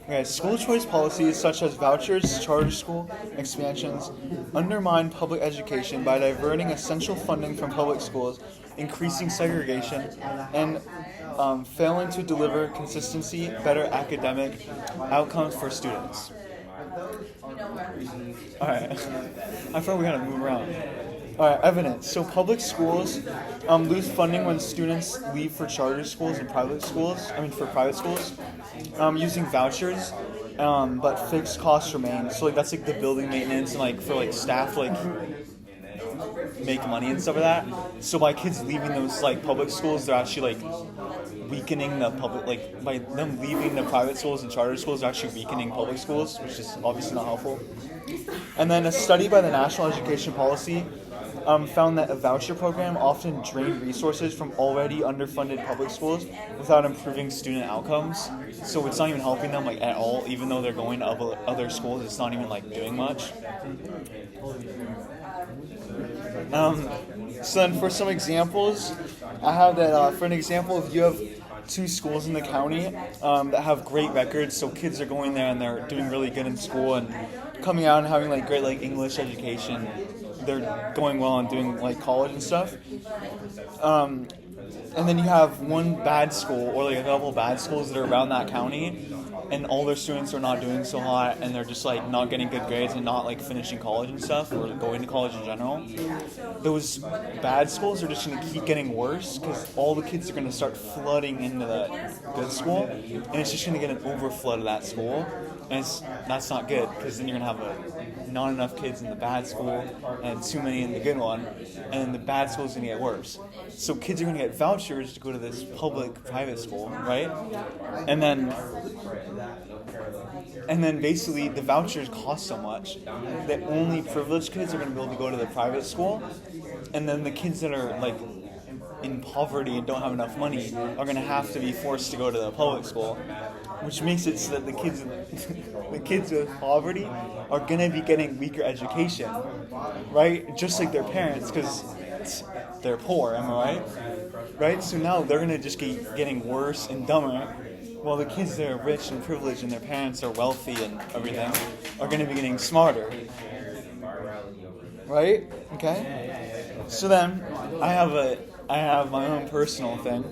Okay, school choice policies such as vouchers, charter school expansions undermine public education by diverting essential funding from public schools, increasing segregation, and failing to deliver consistency, better academic outcomes for students. All right, I thought we had to move around. All right, evidence. So public schools lose funding when students leave for charter schools and private schools. I mean, for private schools, using vouchers, but fixed costs remain. So like that's like the building maintenance and like for like staff like make money and stuff like that. So by kids leaving those like public schools, they're actually like weakening the public, like by them leaving the private schools and charter schools, they're actually weakening public schools, which is obviously not helpful. And then a study by the National Education Policy found that a voucher program often drained resources from already underfunded public schools without improving student outcomes. So it's not even helping them like at all, even though they're going to other schools. It's not even like doing much. So then for some examples, I have that for an example, if you have two schools in the county that have great records, so kids are going there and they're doing really good in school and coming out and having like great like English education, they're going well and doing like college and stuff. And then you have one bad school or like a couple bad schools that are around that county, and all their students are not doing so hot and they're just like not getting good grades and not like finishing college and stuff or going to college in general. Those bad schools are just going to keep getting worse because all the kids are going to start flooding into the good school, and it's just going to get an overflow to that school, and that's not good because then you're going to have not enough kids in the bad school and too many in the good one, and the bad school is going to get worse. So kids are going to get vouchers to go to this public private school, right? And then basically the vouchers cost so much that only privileged kids are going to be able to go to the private school, and then the kids that are like in poverty and don't have enough money are going to have to be forced to go to the public school, which makes it so that the kids with poverty are going to be getting weaker education, right? Just like their parents, because they're poor, am I right? Right? So now they're going to just keep getting worse and dumber, while the kids that are rich and privileged and their parents are wealthy and everything are going to be getting smarter. Right? Okay? So then I have my own personal thing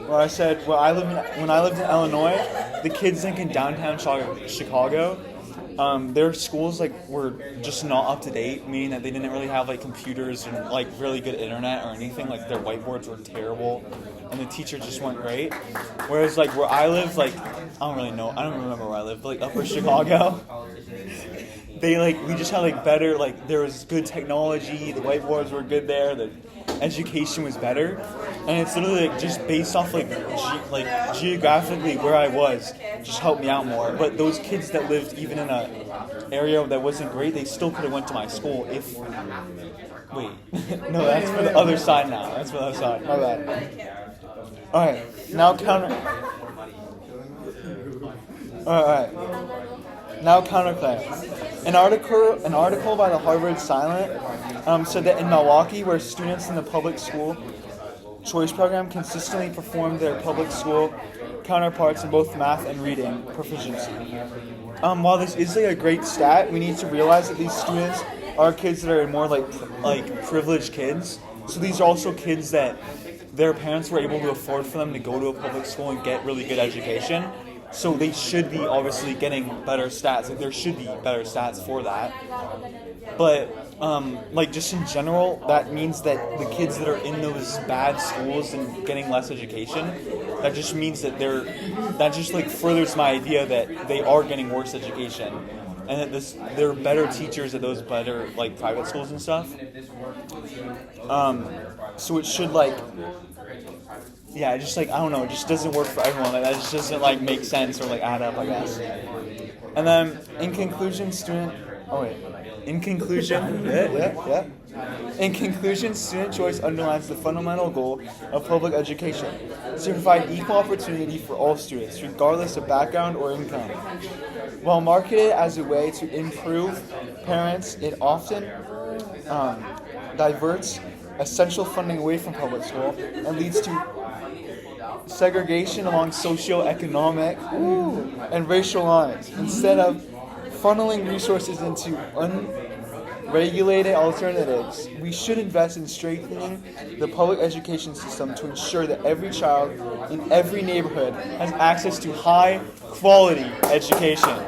where I said when I lived in Illinois, the kids think in downtown Chicago, their schools like were just not up to date, meaning that they didn't really have like computers and like really good internet or anything. Like their whiteboards were terrible, and the teachers just weren't great. Whereas like where I live, like I don't remember where I live, but like Upper Chicago, we just had like better, like there was good technology, the whiteboards were good there, the education was better, and it's literally like just based off like geographically where I was just helped me out more. But those kids that lived even in a area that wasn't great, they still could have went to my school if wait no, that's for the other side now. That's for the other side. My bad. All right, now counterclaim. An article by the Harvard Silent said that in Milwaukee, where students in the public school choice program consistently performed their public school counterparts in both math and reading proficiency. While this is like a great stat, we need to realize that these students are kids that are more like privileged kids. So these are also kids that their parents were able to afford for them to go to a public school and get really good education. So they should be obviously getting better stats. Like there should be better stats for that. But just in general, that means that the kids that are in those bad schools and getting less education, that just means that that just like furthers my idea that they are getting worse education, and that they're better teachers at those better like private schools and stuff. So it should like. Yeah, just like, I don't know, it just doesn't work for everyone. Like, that just doesn't like make sense or like add up, I guess. And then, in conclusion, student choice underlines the fundamental goal of public education to provide equal opportunity for all students, regardless of background or income. While marketed as a way to improve parents, it often diverts essential funding away from public school and leads to segregation along socioeconomic and racial lines. Instead of funneling resources into unregulated alternatives, we should invest in strengthening the public education system to ensure that every child in every neighborhood has access to high quality education.